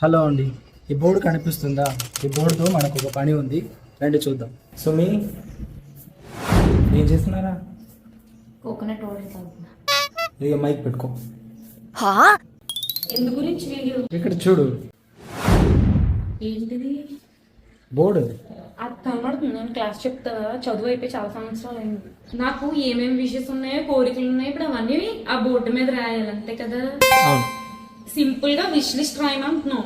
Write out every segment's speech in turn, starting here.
Hello అండి, ఈ board కనిపిస్తుందా? ఈ బోర్డుతో మనకు ఒక పని ఉంది, రండి చూద్దాం. సుమి, ఏం చేస్తున్నారా? కోకోనట్ వాటర్ తాగుతున్నా. ఇక మైక్ పెట్టుకో. ఎందు గురించి వీడియో? ఇక్కడ చూడు, ఏంటిది? బోర్డు. అది కనబడుతుంది. నేను క్లాస్ చెప్తా కదా, చదువు అయిపోయి చాలా సంవత్సరాలు అయింది. నాకు ఏమేమి విషెస్ ఉన్నాయో, కోరికలు ఉన్నాయో, ఇప్పుడు అవన్నీ ఆ బోర్డు మీద రాయాలి, అంతే కదా. అవును సింపుల్ గా విష్ లిస్ట్ రాయమంటున్నావు.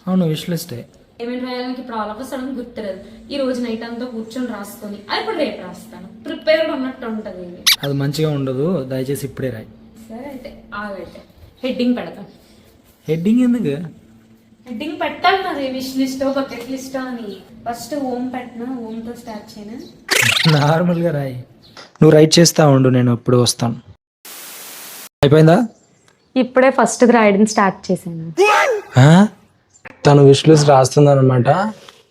అవును, విష్ లిస్టే. ఏమేమి రాయాలని ఇప్పుడు ఆల్ ఆఫ్ సడన్ గుర్తులేదు. ఈ రోజు నైట్ అంతా కూర్చొని రాసుకొని అది ఇప్పుడు రేపు రాస్తాను. ప్రిపేర్డ్ ఉన్నట్టు ఉంటది. అది మంచిగా ఉండదు, దయచేసి ఇప్పుడే రాయి. సరే అయితే ఆగైతే హెడ్డింగ్ పెడతాం. హెడ్డింగ్ ఎందుకు? హెడ్డింగ్ పెట్టాలి మరి, విష్ లిస్ట్ బకెట్ లిస్ట్ అని. ఫస్ట్ ఓం పెట్టినా, ఓం తో స్టార్ట్ చేయనా? నార్మల్గా రాయి. నువ్వు రైట్ చేస్తా ఉండు, నేను ఇప్పుడు వస్తాను. అయిపోయిందా? ఇప్పుడే ఫస్ట్ రాయడం స్టార్ట్ చేశాను. తను విష్ లిస్ట్ రాస్తుందన్నమాట.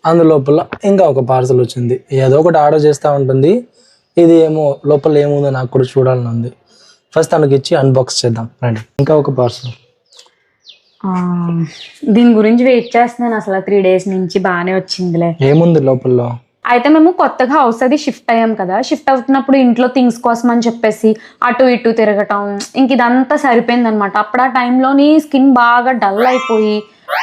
అందులోపల ఇంకా ఒక పార్సల్ వచ్చింది. ఏదో ఒకటి ఆర్డర్ చేస్తూ ఉంటుంది. ఇది ఏమో లోపల ఏముందో నాకు కూడా చూడాలని ఉంది. ఫస్ట్ తనకి ఇచ్చి అన్బాక్స్ చేద్దాం రండి. ఇంకా ఒక పార్సల్. దీని గురించి వెయిట్ చేస్తున్నాను అసలు 3 days నుంచి. బాగానే వచ్చిందిలే. ఏముంది లోపల? అయితే మేము కొత్తగా హౌస్ అది షిఫ్ట్ అయ్యాం కదా. షిఫ్ట్ అవుతున్నప్పుడు ఇంట్లో థింగ్స్ కోసం అని చెప్పేసి అటు ఇటు తిరగటం, ఇంక ఇదంతా సరిపోయింది అనమాట. అప్పుడు ఆ టైంలోని స్కిన్ బాగా డల్ అయిపోయి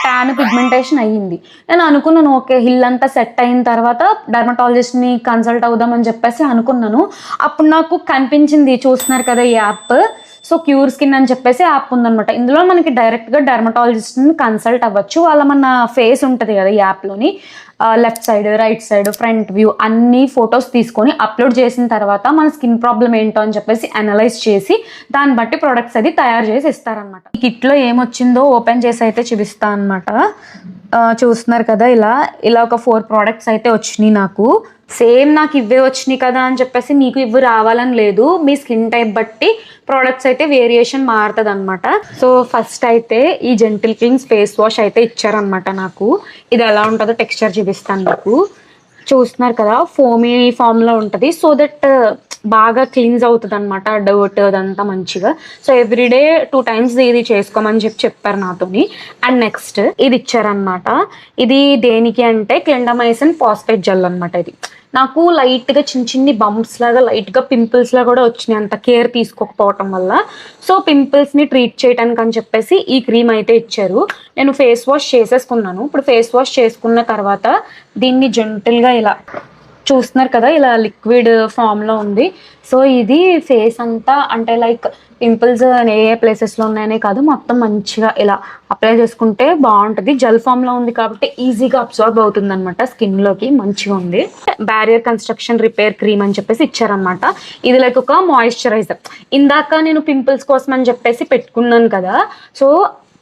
ట్యాన్ పిగ్మెంటేషన్ అయ్యింది. నేను అనుకున్నాను ఓకే హిల్ అంతా సెట్ అయిన తర్వాత డర్మటాలజిస్ట్ని కన్సల్ట్ అవుదామని చెప్పేసి అనుకున్నాను. అప్పుడు నాకు కనిపించింది, చూస్తున్నారు కదా ఈ యాప్. సో క్యూర్ స్కిన్ అని చెప్పేసి యాప్ ఉందనమాట. ఇందులో మనకి డైరెక్ట్గా డర్మటాలజిస్ట్ని కన్సల్ట్ అవ్వచ్చు. వాళ్ళ మన ఫేస్ ఉంటుంది కదా ఈ యాప్లోని, left side, right side, front view అన్ని ఫొటోస్ తీసుకొని అప్లోడ్ చేసిన తర్వాత మన స్కిన్ ప్రాబ్లం ఏంటో అని చెప్పేసి అనలైజ్ చేసి దాన్ని బట్టి ప్రొడక్ట్స్ అది తయారు చేసి ఇస్తారనమాట. ఈ కిట్లో ఏమొచ్చిందో ఓపెన్ చేసి అయితే చూపిస్తా అనమాట. చూస్తున్నారు కదా, ఇలా ఒక 4 ప్రోడక్ట్స్ అయితే వచ్చినాయి నాకు. సేమ్ నాకు ఇవే వచ్చినాయి కదా అని చెప్పేసి మీకు ఇవి రావాలని లేదు. మీ స్కిన్ టైప్ బట్టి ప్రోడక్ట్స్ అయితే వేరియేషన్ మారుతుంది అనమాట. సో ఫస్ట్ అయితే ఈ జెంటిల్ క్లీన్స్ ఫేస్ వాష్ అయితే ఇచ్చారనమాట నాకు. ఇది ఎలా ఉంటుందో టెక్స్చర్ చూపిస్తాను మీకు. చూస్తున్నారు కదా, ఫోమీ ఫామ్లో ఉంటుంది. సో దట్ బాగా క్లీన్స్ అవుతుంది అనమాట డర్ట్ అదంతా మంచిగా. సో ఎవ్రీడే 2 times ఇది చేసుకోమని చెప్పారు నాతోని. అండ్ నెక్స్ట్ ఇది ఇచ్చారనమాట. ఇది దేనికి అంటే క్లిండమైసిన్ ఫాస్ఫేట్ జెల్ అనమాట. ఇది నాకు లైట్గా చిన్ని బంప్స్ లాగా, లైట్గా పింపుల్స్ లాగా కూడా వచ్చినాయి అంత కేర్ తీసుకోకపోవటం వల్ల. సో పింపుల్స్ని ట్రీట్ చేయడానికి అని చెప్పేసి ఈ క్రీమ్ అయితే ఇచ్చారు. నేను ఫేస్ వాష్ చేసేసుకున్నాను. ఇప్పుడు ఫేస్ వాష్ చేసుకున్న తర్వాత దీన్ని జెంటిల్గా ఇలా చూస్తున్నారు కదా, ఇలా లిక్విడ్ ఫామ్లో ఉంది. సో ఇది ఫేస్ అంతా అంటే లైక్ పింపుల్స్ ఏ ప్లేసెస్లో ఉన్నాయనే కాదు, మొత్తం మంచిగా ఇలా అప్లై చేసుకుంటే బాగుంటుంది. జెల్ ఫామ్లో ఉంది కాబట్టి ఈజీగా అబ్జార్బ్ అవుతుంది అనమాట స్కిన్లోకి. మంచిగా ఉంది. బ్యారియర్ కన్స్ట్రక్షన్ రిపేర్ క్రీమ్ అని చెప్పేసి ఇచ్చారనమాట. ఇది లైక్ ఒక మాయిశ్చరైజర్. ఇందాక నేను పింపుల్స్ కోసం అని చెప్పేసి పెట్టుకున్నాను కదా. సో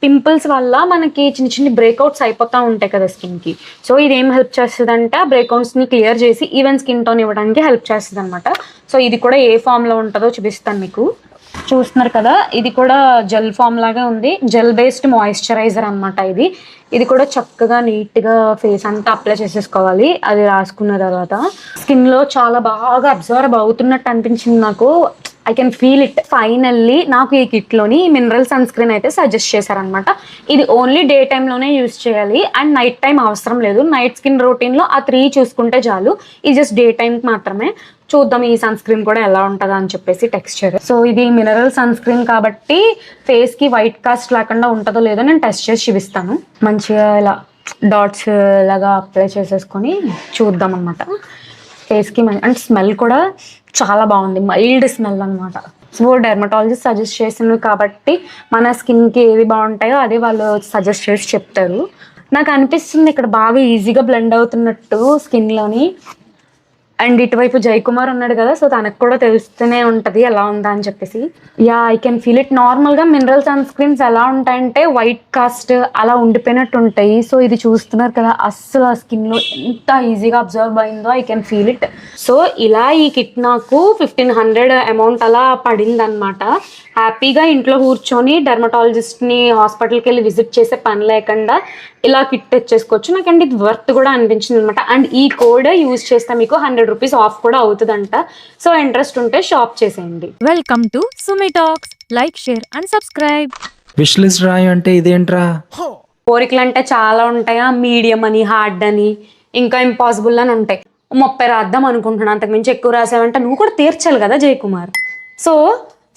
పింపుల్స్ వల్ల మనకి చిన్న బ్రేక్అవుట్స్ అయిపోతూ ఉంటాయి కదా స్కిన్కి. సో ఇది ఏం హెల్ప్ చేస్తుంది అంటే ఆ బ్రేక్అవుట్స్ని క్లియర్ చేసి ఈవెన్ స్కిన్ టోన్ ఇవ్వడానికి హెల్ప్ చేస్తుంది అనమాట. సో ఇది కూడా ఏ ఫామ్లో ఉంటుందో చూపిస్తాను మీకు. చూస్తున్నారు కదా, ఇది కూడా జెల్ ఫామ్ లాగా ఉంది. జెల్ బేస్డ్ మాయిశ్చరైజర్ అనమాట ఇది కూడా చక్కగా నీట్గా ఫేస్ అంతా అప్లై చేసేసుకోవాలి. అది రాసుకున్న తర్వాత స్కిన్లో చాలా బాగా అబ్జర్వ్ అవుతున్నట్టు అనిపించింది నాకు. I can feel it. Finally నాకు ఈ కిట్లోని మినరల్ సన్ స్క్రీన్ అయితే సజెస్ట్ చేశారనమాట. ఇది ఓన్లీ డే టైంలోనే యూజ్ చేయాలి అండ్ నైట్ టైం అవసరం లేదు. నైట్ స్కిన్ రొటీన్లో ఆ 3 చూసుకుంటే చాలు. ఇది జస్ట్ డే టైంకి మాత్రమే. చూద్దాం ఈ సన్ స్క్రీన్ కూడా ఎలా ఉంటుందా అని చెప్పేసి టెక్స్చర్. సో ఇది మినరల్ సన్ స్క్రీన్ కాబట్టి ఫేస్కి వైట్ కాస్ట్ లేకుండా ఉంటుందో లేదో నేను టెస్ట్ చేసి చూపిస్తాను. మంచిగా ఇలా డాట్స్ లాగా అప్లై చేసేసుకొని చూద్దాం అనమాట ఫేస్కి. అండ్ స్మెల్ కూడా చాలా బాగుంది, మైల్డ్ స్మెల్ అనమాట. సో డెర్మటాలజిస్ట్ సజెస్ట్ చేసినవి కాబట్టి మన స్కిన్కి ఏవి బాగుంటాయో అదే వాళ్ళు సజెస్ట్ చేసి చెప్తారు. నాకు అనిపిస్తుంది ఇక్కడ బాగా ఈజీగా బ్లెండ్ అవుతున్నట్టు స్కిన్లోని. అండ్ ఇటువైపు జయకుమార్ ఉన్నాడు కదా, సో తనకు కూడా తెలుస్తూనే ఉంటుంది ఎలా ఉందా అని చెప్పేసి. Yeah, I can feel it. నార్మల్గా మినరల్ సన్ స్క్రీన్స్ ఎలా ఉంటాయంటే వైట్ కాస్ట్ అలా ఉండిపోయినట్టు ఉంటాయి. సో ఇది చూస్తున్నారు కదా, అస్సలు ఆ స్కిన్లో ఎంత ఈజీగా అబ్జర్వ్ అయిందో I can feel it. So ఇలా ఈ కిట్ నాకు 1500 అమౌంట్ అలా పడింది అనమాట. హ్యాపీగా ఇంట్లో కూర్చొని డెర్మటాలజిస్ట్ని హాస్పిటల్కి వెళ్ళి విజిట్ చేసే పని లేకుండా ఇలా కిట్ తెచ్చేసుకోవచ్చు. నాకంటే ఇది వర్త్ కూడా అనిపించింది అనమాట. అండ్ ఈ కోడ్ యూజ్ చేస్తే మీకు 100 rupees ఆఫ్ కూడా అవుతుందంట. సో ఇంట్రెస్ట్ ఉంటే షాప్ చేసేయండి. Welcome to Sumi talks. Like, share and subscribe. Wish list రాయి అంటే ఇదేంట్రా? కోరికలు అంటే చాలా ఉంటాయా, మీడియం అని, హార్డ్ అని, ఇంకా ఇంపాసిబుల్ అని ఉంటాయి. 30 రాద్దాం అనుకుంటున్నాను, అంతకుమించి ఎక్కువ రాసావంటే నువ్వు కూడా తీర్చాలి కదా జయకుమార్. సో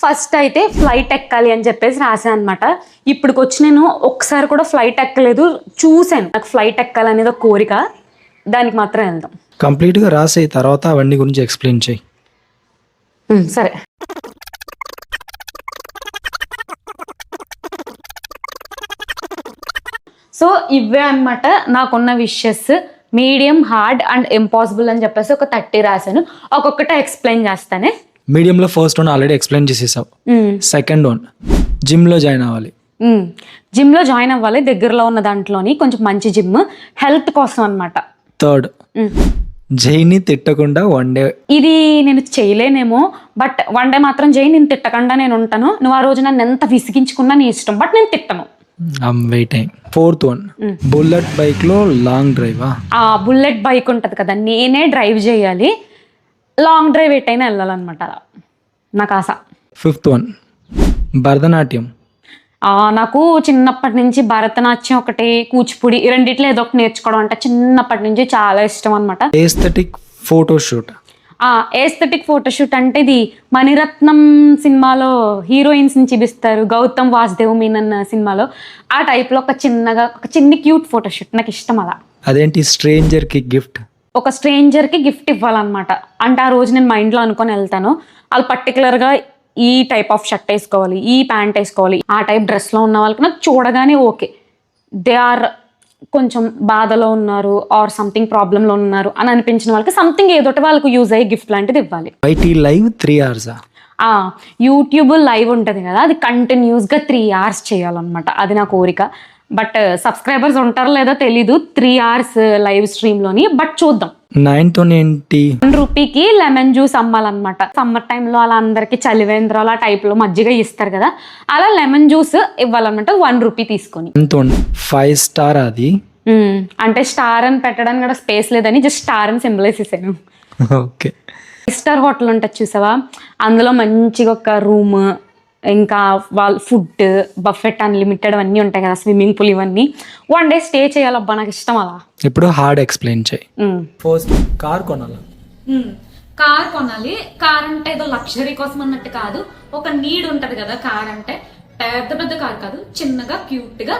ఫస్ట్ అయితే ఫ్లైట్ ఎక్కాలి అని చెప్పేసి రాశాను అనమాట. ఇప్పటికొచ్చి నేను ఒకసారి కూడా ఫ్లైట్ ఎక్కలేదు, చూశాను. నాకు ఫ్లైట్ ఎక్కాలనేది ఒక కోరిక, దానికి మాత్రం వెళ్దాం. కంప్లీట్గా రాసే తర్వాత అవన్నీ గురించి ఎక్స్ప్లెయిన్ చేయి. సరే. సో ఇవే అనమాట నాకున్న wishes. Medium, hard and impossible అని చెప్పేసి ఒక 30 రాశాను. ఒక్కొక్కటి ఎక్స్ప్లెయిన్ చేస్తానే. మీడియంలో ఫస్ట్ వన్ ఆల్రెడీ ఎక్స్ప్లెయిన్ చేసేసావు. సెకండ్ వన్ జిమ్లో జాయిన్ అవ్వాలి. జిమ్లో జాయిన్ అవ్వాలి, దగ్గరలో ఉన్న దాంట్లోని కొంచెం మంచి జిమ్, హెల్త్ కోసం అనమాట. థర్డ్, జైని తిట్టకుండా వన్ డే. ఇది నేను చేయలేనేమో, బట్ వన్ డే మాత్రం జై నేను తిట్టకుండా నేను ఉంటాను. నువ్వు ఆ రోజు నన్ను ఎంత విసిగించుకున్నా నీ ఇష్టం, బట్ నేను తిట్టను. Waiting. Fourth one, bullet bike లో లాంగ్ డ్రైవ్. ఆ బుల్లెట్ బైక్ ఉంటది కదా, నేనే డ్రైవ్ చేయాలి, లాంగ్ డ్రైవ్ ఎట్టయినా వెళ్ళాలన్నమాట, నాకు ఆశ. Fifth one, Bharatanatyam. నాకు చిన్నప్పటి నుంచి భరతనాట్యం ఒకటి, కూచిపూడి, రెండిట్లో ఏదో ఒకటి నేర్చుకోవడం అంటే చిన్నప్పటి నుంచి చాలా ఇష్టం అనమాట. Aesthetic photoshoot. ఏస్థెటిక్ ఫోటోషూట్ అంటే ఇది మణిరత్నం సినిమాలో హీరోయిన్స్ ని చూపిస్తారు, గౌతమ్ వాసుదేవ్ మీనన్ సినిమాలో ఆ టైప్ లో ఒక చిన్న క్యూట్ ఫోటోషూట్ నాకు ఇష్టం. అలా అదేంటి, స్ట్రేంజర్ కి గిఫ్ట్. ఒక స్ట్రేంజర్ కి గిఫ్ట్ ఇవ్వాలన్నమాట. అంటే ఆ రోజు నేను మైండ్ లో అనుకొని వెళ్తాను, వాళ్ళు పర్టికులర్ గా ఈ టైప్ ఆఫ్ షర్ట్ వేసుకోవాలి, ఈ ప్యాంట్ వేసుకోవాలి, ఆ టైప్ డ్రెస్ లో ఉన్న వాళ్ళకి నాకు చూడగానే ఓకే, దే ఆర్ కొంచెం బాధలో ఉన్నారు ఆర్ సంథింగ్ ప్రాబ్లంలో ఉన్నారు అని అనిపించిన వాళ్ళకి సంథింగ్ ఏదోటి వాళ్ళకి యూజ్ అయ్యే గిఫ్ట్ లాంటిది ఇవ్వాలి. IT live 3 hours. YouTube live ఉంటుంది కదా, అది కంటిన్యూస్గా 3 hours చేయాలన్నమాట, అది నా కోరిక. బట్ సబ్స్క్రైబర్స్ ఉంటారో లేదో తెలీదు 3 hours లైవ్ స్ట్రీమ్లోని, బట్ చూద్దాం. 9th ఏంటి, 1 రూపీకి లెమన్ జ్యూస్ అమ్మాలన్నమాట. సమ్మర్ టైంలో అలా అందరికి చలివేంద్రాలు ఆ టైప్లో మజ్జిగ ఇస్తారు కదా, అలా లెమన్ జ్యూస్ ఇవ్వాలన్నమాట 1 రూపీ తీసుకొని. 5 star. అది అంటే స్టార్ అని పెట్టడానికి కూడా స్పేస్ లేదని జస్ట్ స్టార్ అని సింబల్ వేసేసాను. ఓకే. 5 star హోటల్ ఉంటుంది చూసావా, అందులో మంచిగా ఒక రూమ్, ఇంకా వాళ్ళ ఫుడ్, బఫెట్, అన్లిమిటెడ్ అన్నీ ఉంటాయి కదా, స్విమ్మింగ్ పూల్, ఇవన్నీ 1 day స్టే చేయాలబ్బా, నాకు ఇష్టం అలా. ఇప్పుడు హార్డ్ ఎక్స్ప్లెయిన్ చేయి. ఫస్ట్, కార్ కొనాలి. కార్ కొనాలి. కార్ అంటే ఏదో లగ్జరీ కోసం అన్నట్టు కాదు, ఒక నీడ్ ఉంటది కదా. కార్ అంటే పెద్ద కార్ కాదు, చిన్నగా క్యూట్ గా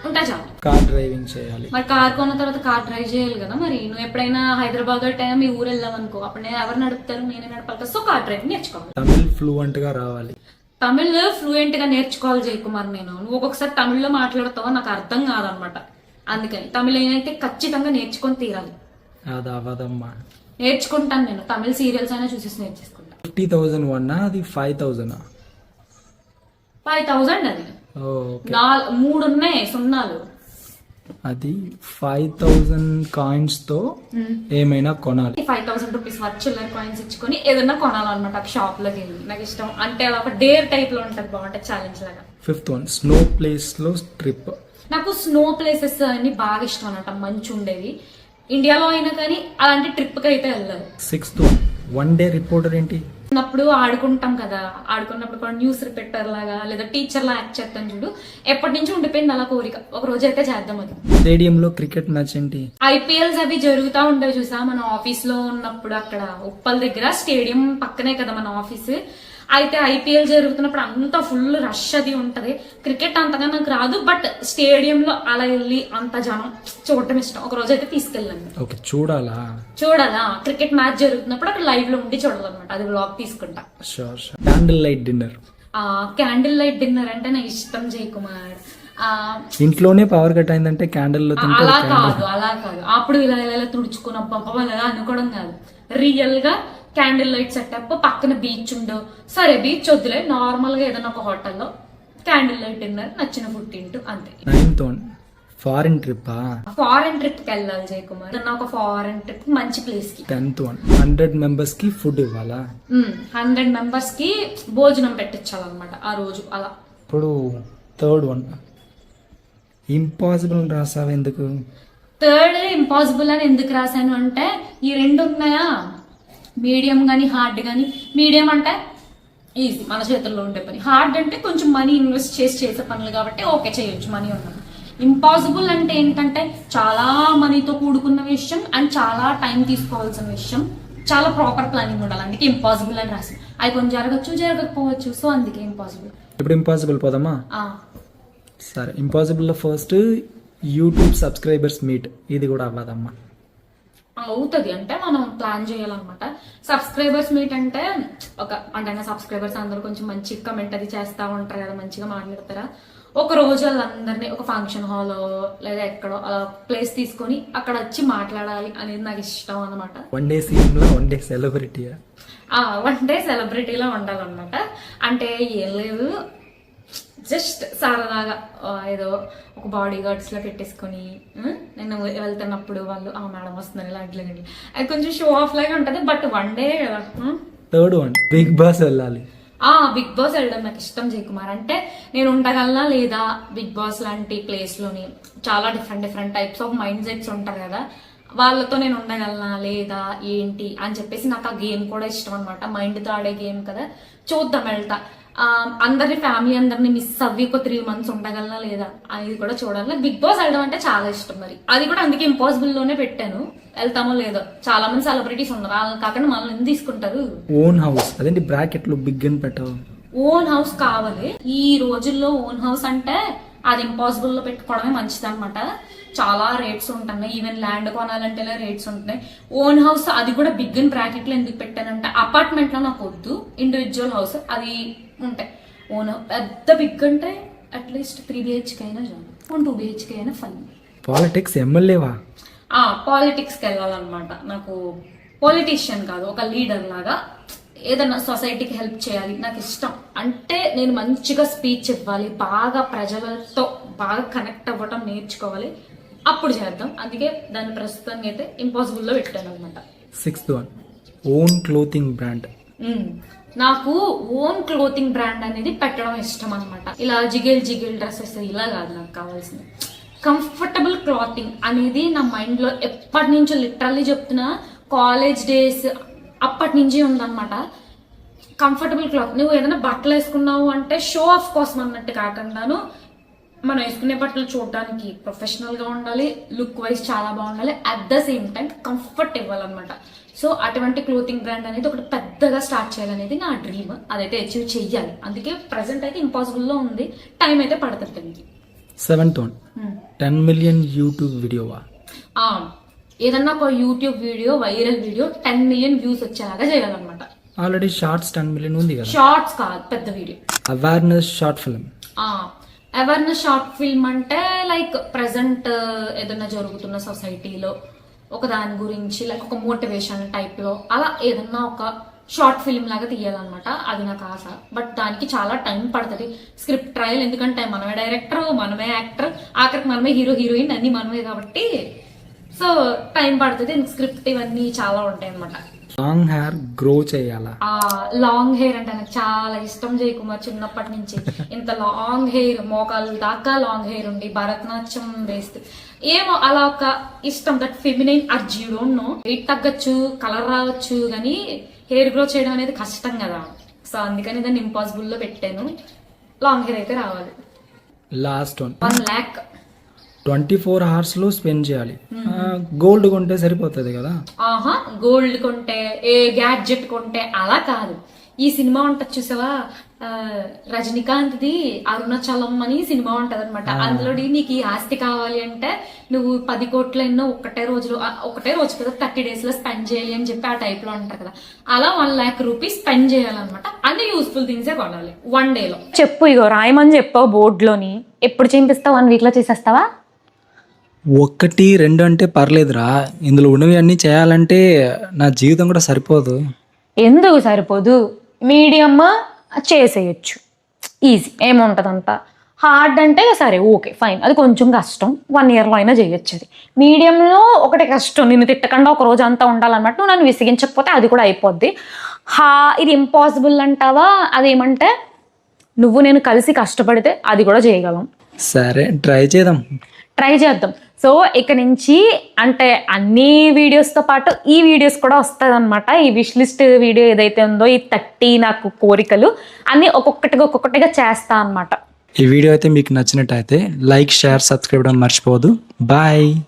ఉంటా చాలు. కార్ డ్రైవింగ్ చేయాలి. మరి కార్ కొన్న తర్వాత కార్ డ్రైవ్ చేయాలి కదా. మరి నువ్వు ఎప్పుడైనా హైదరాబాద్ టైం మీ ఊరు వెళ్ళావు అనుకో, అప్పుడు నేను ఎవరు నడుపుతారు, నేనే నడపాలి కదా. సో కార్ డ్రైవింగ్ నేర్చుకోవాలి. తమిళ్ ఫ్లూయెంట్ గా రావాలి. తమిళ్ ఫ్లూయెంట్ గా నేర్చుకోవాలి జయకుమార్. నువ్వు ఒక్కొక్కసారి తమిళ్లో మాట్లాడతావో నాకు అర్థం కాదనమాట, అందుకని తమిళ అయితే ఖచ్చితంగా నేర్చుకొని తీరాలి. నేర్చుకుంటాను నేను, తమిళ సీరియల్స్ అయినా చూసేసి నేర్చేసుకుంటాను. 50,000 వన్నా, అది 5,000. 5,000 అది. 3 ఉన్నాయి సున్నాలు. అది 5,000 కాయిన్స్ తో ఏమైనా కొనాలి. 5,000 రూపీస్ వర్త్ చిల్లర కాయిన్స్ ఇచ్చుకొని ఏదన్నా కొనాలన్నమాట షాప్ లోకి వెళ్ళి. నాకు ఇష్టం అంటే అలా ఒక డేర్ టైప్ లో ఉంటది, బాగుంటది, ఛాలెంజ్ లాగా. 5th వన్, స్నో ప్లేస్ లో ట్రిప్. నాకు స్నో ప్లేసెస్ అన్ని బాగా ఇష్టం అన్నమాట, మంచి ఉండేవి. ఇండియాలో అయినా కానీ అలాంటి ట్రిప్ కి అయితే వెళ్ళాలి. 6th వన్ డే రిపోర్టర్ ఏంటి, చిన్నప్పుడు ఆడుకుంటాం కదా, ఆడుకున్నప్పుడు కూడా న్యూస్ రిపోర్టర్ లాగా లేదా టీచర్ లా యాక్ట్ చేస్తాను చూడు, ఎప్పటి నుంచి ఉండిపోయింది అలా కోరిక, ఒక రోజు అయితే చేద్దాం అది. స్టేడియంలో క్రికెట్ మ్యాచ్ ఏంటి, ఐపీఎల్స్ అవి జరుగుతూ ఉండేవి చూసా. మన ఆఫీస్ లో ఉన్నప్పుడు అక్కడ ఉప్పల్ దగ్గర స్టేడియం పక్కనే కదా మన ఆఫీస్, అయితే ఐపీఎల్ జరుగుతున్నప్పుడు అంతా ఫుల్ రష్ అది ఉంటది. క్రికెట్ అంతగా నాకు రాదు, బట్ స్టేడియంలో అలా వెళ్ళి అంత జనం చూడటం ఇష్టం. ఒక రోజు అయితే తీసుకెళ్ళండి. ఓకే, చూడాలా క్రికెట్ మ్యాచ్ జరుగుతున్నప్పుడు అక్కడ లైవ్ లో ఉండి చూడాలన్నమాట, అది వ్లాగ్ తీసుకుంటా. Candle light dinner. Candle light dinner అంటే నాకు ఇష్టం జయకుమార్. ఇంట్లోనే పవర్ కట్ అయిందంటే క్యాండిల్ లో అలా కాదు అప్పుడు ఇలా ఇలా తుడుచుకున్న పంపలా అనుకోవడం కాదు, రియల్ గా క్యాండిల్ లైట్ సెటప్, పక్కన బీచ్ ఉండో, సరే బీచ్ వద్దులే, నార్మల్ గా ఏదైనా ఒక హోటల్లో క్యాండిల్ లైట్ డిన్నర్, నచ్చిన ఫుడ్ తింటూ అంతే. 9th foreign trip. Foreign trip కి వెళ్ళాలి జయకుమార్, ఒక ఫారిన్ ట్రిప్ మంచి ప్లేస్ కి. 10th 100 members కి ఫుడ్ ఇవ్వాలా. 100 members కి భోజనం పెట్టించాలన్నమాట ఆ రోజు అలా. ఇప్పుడు 3rd వన్, ఇంపాసిబుల్ రాసావు ఎందుకు? 3rd ఇంపాసిబుల్ అని ఎందుకు రాశాను అంటే, ఈ 2 ఉన్నాయా, మీడియం కానీ హార్డ్ కానీ. మీడియం అంటే ఈజీ, మన చేతుల్లో ఉండే పని. హార్డ్ అంటే కొంచెం మనీ ఇన్వెస్ట్ చేసే పనులు కాబట్టి ఓకే చేయొచ్చు, మనీ ఉన్నది. ఇంపాసిబుల్ అంటే ఏంటంటే చాలా మనీతో కూడుకున్న విషయం అండ్ చాలా టైం తీసుకోవాల్సిన విషయం, చాలా ప్రాపర్ ప్లానింగ్ ఉండాలి. అందుకే ఇంపాసిబుల్ అని రాసి అవి కొంచెం జరగచ్చు జరగకపోవచ్చు, సో అందుకే ఇంపాసిబుల్. ఇప్పుడు ఇంపాసిబుల్ పోదామా? సరే, ఇంపాసిబుల్లో ఫస్ట్ యూట్యూబ్ సబ్స్క్రైబర్స్ మీట్, ఇది కూడా అవ్వదమ్మా. అవుతుంది అంటే మనం ప్లాన్ చేయాలన్నమాట. సబ్స్క్రైబర్స్ మీట్ అంటే అంటే సబ్స్క్రైబర్స్ అందరూ కొంచెం మంచి కమెంట్ అది చేస్తా ఉంటారు కదా, మంచిగా మాట్లాడతారా. ఒక రోజు వాళ్ళందరినీ ఒక ఫంక్షన్ హాల్ లేదా ఎక్కడో ప్లేస్ తీసుకొని అక్కడ వచ్చి మాట్లాడాలి అనేది నాకు ఇష్టం అనమాట. వన్ డే సీఎం లా, వన్ డే సెలబ్రిటీయా? వన్ డే సెలబ్రిటీలా ఉండాలన్నమాట. అంటే ఏం లేదు, జస్ట్ సరదాగా ఏదో ఒక బాడీ గార్డ్స్ లా పెట్టేసుకొని నేను వెళ్తున్నప్పుడు వాళ్ళు మేడం వస్తున్నారు ఇలా ఇట్లా అది కొంచెం షో ఆఫ్ లాగా ఉంటది. బట్ వన్ డే కదా. థర్డ్ వన్ బిగ్ బాస్ వెళ్ళాలి. బిగ్ బాస్ వెళ్ళడం నాకు ఇష్టం జయకుమార్. అంటే నేను ఉండగలనా లేదా బిగ్ బాస్ లాంటి ప్లేస్ లోని, చాలా different types of mind sets ఉంటారు కదా, వాళ్ళతో నేను ఉండగలనా లేదా ఏంటి అని చెప్పేసి నాకు ఆ గేమ్ కూడా ఇష్టం అనమాట. మైండ్ తో ఆడే గేమ్ కదా, చూద్దాం వెళ్తా. అందరి ఫ్యామిలీ అందరిని మిస్ అవ్వి ఒక 3 months ఉండగలనా లేదా అనేది కూడా చూడాలి. బిగ్ బాస్ వెళ్ళడం అంటే చాలా ఇష్టం. మరి అది కూడా అందుకే ఇంపాసిబుల్ లోనే పెట్టాను. వెళ్తామో లేదో, చాలా మంది సెలబ్రిటీస్ ఉన్నారు, వాళ్ళని కాకుండా మనల్ని ఎందుకు తీసుకుంటారు. ఓన్ హౌస్ అదేంటి బ్రాకెట్ లో బిగ్ అని పెట్టావు? ఓన్ హౌస్ కావాలి ఈ రోజుల్లో. ఓన్ హౌస్ అంటే అది ఇంపాసిబుల్ లో పెట్టుకోవడమే మంచిది అనమాట. చాలా రేట్స్ ఉంటున్నాయి, ఈవెన్ ల్యాండ్ కొనాలంటే రేట్స్ ఉంటున్నాయి. ఓన్ హౌస్ అది కూడా బిగ్ అండ్ బ్రాకెట్ లో ఎందుకు పెట్టానంటే అపార్ట్మెంట్ లో నాకు వద్దు, ఇండివిజువల్ హౌస్ అది ఉంటాయి. ఓన్ పెద్ద బిగ్ అంటే అట్లీస్ట్ 3 BHK అయినా చాలు, 2 BHK అయినా ఫైన్. పాలిటిక్స్ ఎమ్మెల్యేవా? పాలిటిక్స్ కి వెళ్ళాలన్నమాట. నాకు పొలిటీషియన్ కాదు, ఒక లీడర్ లాగా ఏదైనా సొసైటీకి హెల్ప్ చేయాలి నాకు ఇష్టం. అంటే నేను మంచిగా స్పీచ్ ఇవ్వాలి, బాగా ప్రజలతో బాగా కనెక్ట్ అవ్వటం నేర్చుకోవాలి, అప్పుడు చేద్దాం. అందుకే దాన్ని ప్రస్తుతానికి అయితే ఇంపాసిబుల్ లో పెట్టాను అనమాట. 6th one own clothing brand. నాకు ఓన్ క్లోతింగ్ బ్రాండ్ అనేది పెట్టడం ఇష్టం అనమాట. ఇలా జిగిల్ డ్రెస్సెస్ ఇలా కాదు నాకు కావాల్సింది. కంఫర్టబుల్ క్లాతింగ్ అనేది నా మైండ్ లో ఎప్పటి నుంచో, లిటరల్లీ చెప్తున్నా, కాలేజ్ డేస్ అప్పటి నుంచి ఉందన్నమాట. కంఫర్టబుల్ క్లాత్, నువ్వు ఏదైనా బట్టలు వేసుకున్నావు అంటే షో ఆఫ్ కోసం అన్నట్టు కాకుండాను, మనం వేసుకునే బట్టలు చూడడానికి ప్రొఫెషనల్ గా ఉండాలి, లుక్ వైజ్ చాలా బాగుండాలి, at the same time comfort ఇవ్వాలన్నమాట. సో అటువంటి క్లోతింగ్ బ్రాండ్ అనేది ఒకటి పెద్దగా స్టార్ట్ చేయాలనేది నా డ్రీమ్. అదైతే అచీవ్ చెయ్యాలి. అందుకే ప్రెసెంట్ అయితే ఇంపాసిబుల్ లో ఉంది, టైం అయితే పడుతుంది దానికి. 7th one 10 million YouTube వీడియోవా? ఏదన్నా ఒక YouTube video, viral video 10 million views వచ్చేలాగా చేయాలన్నమాట. ఆల్రెడీ షార్ట్స్ 10 million ఉంది కదా. షార్ట్స్ కాదు, పెద్ద video. Awareness short film. Awareness short film అంటే లైక్ ప్రెసెంట్ ఏదైనా జరుగుతున్న సొసైటీలో ఒక దాని గురించి, లైక్ ఒక మోటివేషన్ టైప్ లో అలా ఏదన్నా ఒక షార్ట్ ఫిల్మ్ లాగా తీయాలన్నమాట. అది నాకు ఆశ. బట్ దానికి చాలా టైం పడుతుంది, స్క్రిప్ట్ ట్రయల్. ఎందుకంటే మనమే డైరెక్టర్, మనమే యాక్టర్, ఆఖరికి మనమే హీరో హీరోయిన్ అన్ని మనమే కాబట్టి సో టైం పడుతుంది. స్క్రిప్ట్ ఇవన్నీ చాలా ఉంటాయి అనమాట. లాంగ్ హెయిర్ గ్రో చేయాలా? లాంగ్ హెయిర్ అంటే నాకు చాలా ఇష్టం జయకుమార్. చిన్నప్పటి నుంచి ఇంత లాంగ్ హెయిర్, మోకాలు దాకా లాంగ్ హెయిర్ ఉండి భరతనాట్యం వేస్తే ఏమో అలా ఒక ఇష్టం. That feminine urge, you don't know. Weight తగ్గచ్చు, కలర్ రావచ్చు, కానీ హెయిర్ గ్రో చేయడం అనేది కష్టం కదా. సో అందుకని దాన్ని ఇంపాసిబుల్ లో పెట్టాను. లాంగ్ హెయిర్ అయితే రావాలి. లాస్ట్ వన్ 1 lakh 24 hours లో స్పెండ్ చేయాలి. గోల్డ్ కొంటే సరిపోతుంది కదా? గోల్డ్ కొంటే, ఏ గ్యాడ్జెట్ కొంటే అలా కాదు. ఈ సినిమా ఉంటది చూసావా, రజనీకాంత్ది అరుణాచలం అని సినిమా ఉంటది అనమాట. అందులో నీకు ఈ ఆస్తి కావాలి అంటే నువ్వు 10 కోట్లు ఎన్నో ఒకటే రోజు కదా 30 days లో స్పెండ్ చేయాలి అని చెప్పి ఆ టైప్ లో అంటారు కదా. అలా 1 lakh rupees స్పెండ్ చేయాలన్నమాట. అన్ని యూస్ఫుల్ థింగ్సే కొనాలి 1 day లో. చెప్పు, ఇగో రాయమని చెప్పావు బోర్డులోని, ఎప్పుడు చేపిస్తావు? 1 week లో చేసేస్తావా? 1, 2 అంటే పర్లేదురా, ఇందులో ఉన్నవి అన్ని చేయాలంటే నా జీవితం కూడా సరిపోదు. ఎందుకు సరిపోదు? మీడియం చేసేయచ్చు, ఈజీ, ఏముంటది అంత. హార్డ్ అంటే సరే ఓకే ఫైన్, అది కొంచెం కష్టం, 1 year లో అయినా చేయొచ్చు. అది మీడియంలో ఒకటి కష్టం, నిన్ను తిట్టకుండా ఒక రోజు అంతా ఉండాలన్నమాట. నువ్వు నన్ను విసిగించకపోతే అది కూడా అయిపోద్ది. ఇది ఇంపాసిబుల్ అంటావా? అదేమంటే నువ్వు నేను కలిసి కష్టపడితే అది కూడా చేయగలం. సరే ట్రై చేద్దాం. సో ఇక నుంచి అంటే అన్ని వీడియోస్తో పాటు ఈ వీడియోస్ కూడా వస్తుంది అనమాట. ఈ విష్ లిస్ట్ వీడియో ఏదైతే ఉందో, ఈ 30 నాకు కోరికలు అన్ని ఒక్కొక్కటిగా చేస్తా అనమాట. ఈ వీడియో అయితే మీకు నచ్చినట్టయితే లైక్, షేర్, సబ్స్క్రైబ్ మర్చిపోవద్దు. బాయ్.